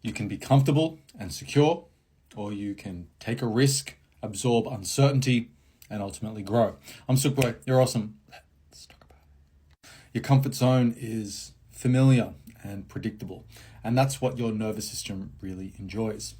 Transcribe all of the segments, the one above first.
You can be comfortable and secure, or you can take a risk, absorb uncertainty, and ultimately grow. I'm Sook Boy, you're awesome. Let's talk about it. Your comfort zone is familiar and predictable, and that's what your nervous system really enjoys.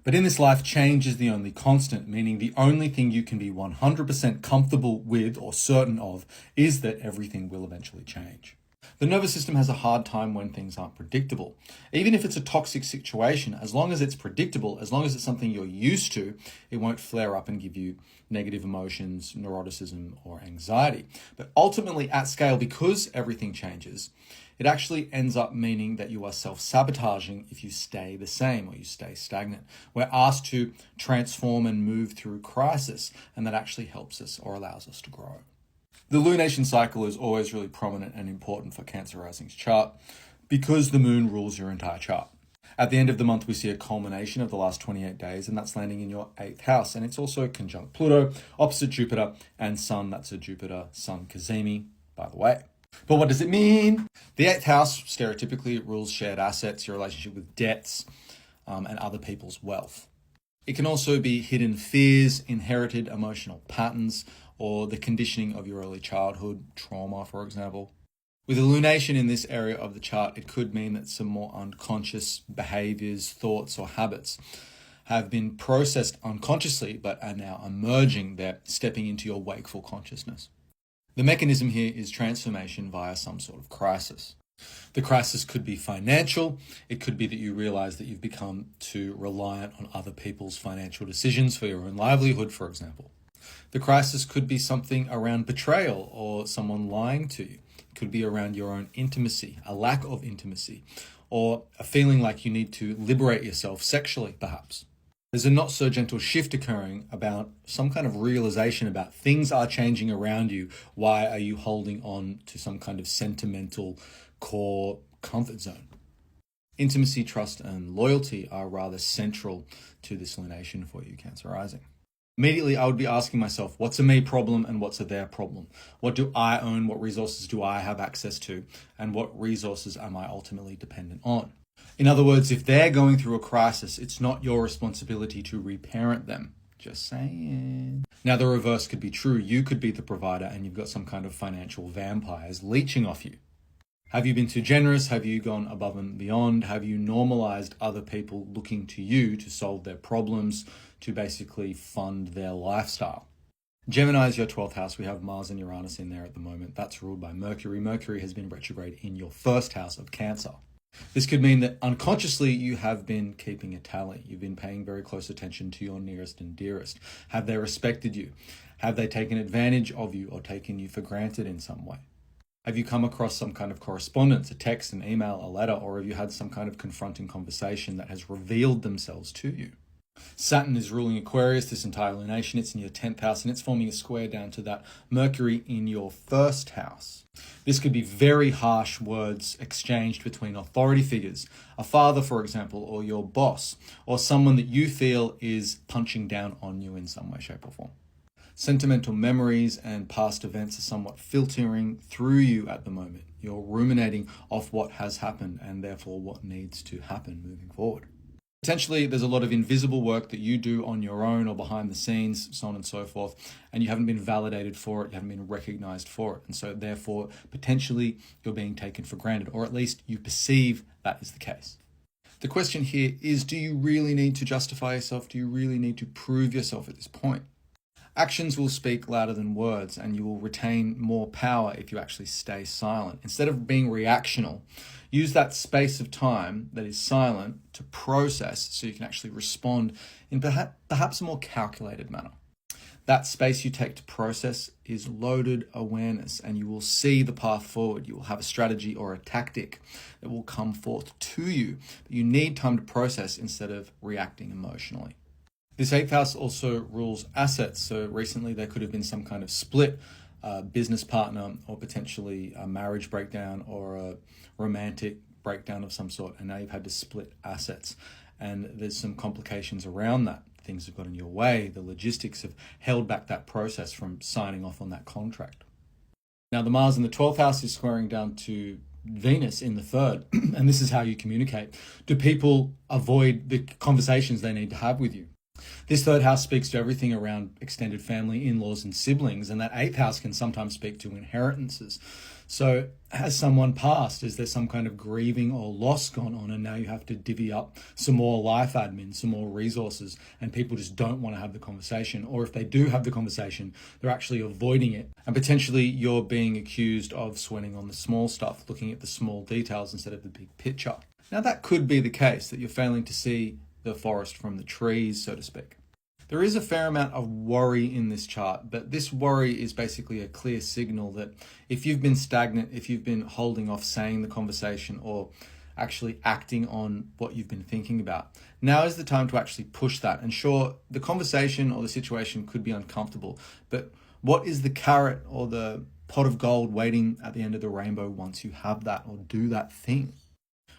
But in this life, change is the only constant, meaning the only thing you can be 100% comfortable with or certain of is that everything will eventually change. The nervous system has a hard time when things aren't predictable. Even if it's a toxic situation, as long as it's predictable, as long as it's something you're used to, it won't flare up and give you negative emotions, neuroticism, or anxiety. But ultimately, at scale, because everything changes, it actually ends up meaning that you are self-sabotaging if you stay the same or you stay stagnant. We're asked to transform and move through crisis, and that actually helps us or allows us to grow. The lunation cycle is always really prominent and important for Cancer Rising's chart because the moon rules your entire chart. At the end of the month, we see a culmination of the last 28 days, and that's landing in your 8th house. And it's also conjunct Pluto, opposite Jupiter, and Sun. That's a Jupiter-Sun cazimi, by the way. But what does it mean? The 8th house, stereotypically, rules shared assets, your relationship with debts, and other people's wealth. It can also be hidden fears, inherited emotional patterns, or the conditioning of your early childhood, trauma, for example. With a lunation in this area of the chart, it could mean that some more unconscious behaviors, thoughts, or habits have been processed unconsciously but are now emerging. They're stepping into your wakeful consciousness. The mechanism here is transformation via some sort of crisis. The crisis could be financial. It could be that you realize that you've become too reliant on other people's financial decisions for your own livelihood, for example. The crisis could be something around betrayal or someone lying to you. It could be around your own intimacy, a lack of intimacy, or a feeling like you need to liberate yourself sexually, perhaps. There's a not so gentle shift occurring about some kind of realization about things are changing around you. Why are you holding on to some kind of sentimental core comfort zone? Intimacy, trust, and loyalty are rather central to this lunation for you, Cancer Rising. Immediately, I would be asking myself, what's a me problem and what's a their problem? What do I own? What resources do I have access to? And what resources am I ultimately dependent on? In other words, if they're going through a crisis, it's not your responsibility to reparent them. Just saying. Now, the reverse could be true. You could be the provider and you've got some kind of financial vampires leeching off you. Have you been too generous? Have you gone above and beyond? Have you normalized other people looking to you to solve their problems, to basically fund their lifestyle? Gemini is your 12th house. We have Mars and Uranus in there at the moment. That's ruled by Mercury. Mercury has been retrograde in your 1st house of Cancer. This could mean that unconsciously you have been keeping a tally. You've been paying very close attention to your nearest and dearest. Have they respected you? Have they taken advantage of you or taken you for granted in some way? Have you come across some kind of correspondence, a text, an email, a letter, or have you had some kind of confronting conversation that has revealed themselves to you? Saturn is ruling Aquarius, this entire lunation. It's in your 10th house and it's forming a square down to that Mercury in your 1st house. This could be very harsh words exchanged between authority figures, a father, for example, or your boss, or someone that you feel is punching down on you in some way, shape, or form. Sentimental memories and past events are somewhat filtering through you at the moment. You're ruminating off what has happened and therefore what needs to happen moving forward. Potentially, there's a lot of invisible work that you do on your own or behind the scenes, so on and so forth, and you haven't been validated for it, you haven't been recognized for it. And so therefore, potentially, you're being taken for granted, or at least you perceive that is the case. The question here is, do you really need to justify yourself? Do you really need to prove yourself at this point? Actions will speak louder than words, and you will retain more power if you actually stay silent. Instead of being reactional, use that space of time that is silent to process so you can actually respond in perhaps a more calculated manner. That space you take to process is loaded awareness, and you will see the path forward. You will have a strategy or a tactic that will come forth to you. But you need time to process instead of reacting emotionally. This 8th house also rules assets. So recently there could have been some kind of split, business partner, or potentially a marriage breakdown or a romantic breakdown of some sort. And now you've had to split assets. And there's some complications around that. Things have got in your way. The logistics have held back that process from signing off on that contract. Now the Mars in the 12th house is squaring down to Venus in the third, and this is how you communicate. Do people avoid the conversations they need to have with you? This third house speaks to everything around extended family, in-laws, and siblings, and that eighth house can sometimes speak to inheritances. So has someone passed? Is there some kind of grieving or loss gone on, and now you have to divvy up some more life admin, some more resources, and people just don't want to have the conversation? Or if they do have the conversation, they're actually avoiding it. And potentially you're being accused of sweating on the small stuff, looking at the small details instead of the big picture. Now that could be the case, that you're failing to see the forest from the trees, so to speak. There is a fair amount of worry in this chart, but this worry is basically a clear signal that if you've been stagnant, if you've been holding off saying the conversation or actually acting on what you've been thinking about, now is the time to actually push that. And sure, the conversation or the situation could be uncomfortable, but what is the carrot or the pot of gold waiting at the end of the rainbow once you have that or do that thing?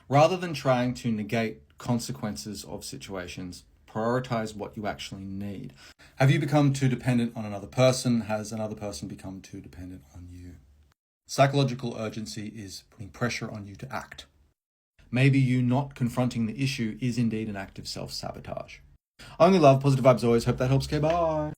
Rather than trying to negate consequences of situations, prioritize what you actually need. Have you become too dependent on another person? Has another person become too dependent on you? Psychological urgency is putting pressure on you to act. Maybe you not confronting the issue is indeed an act of self-sabotage. Only love, positive vibes always. Hope that helps. Okay, bye.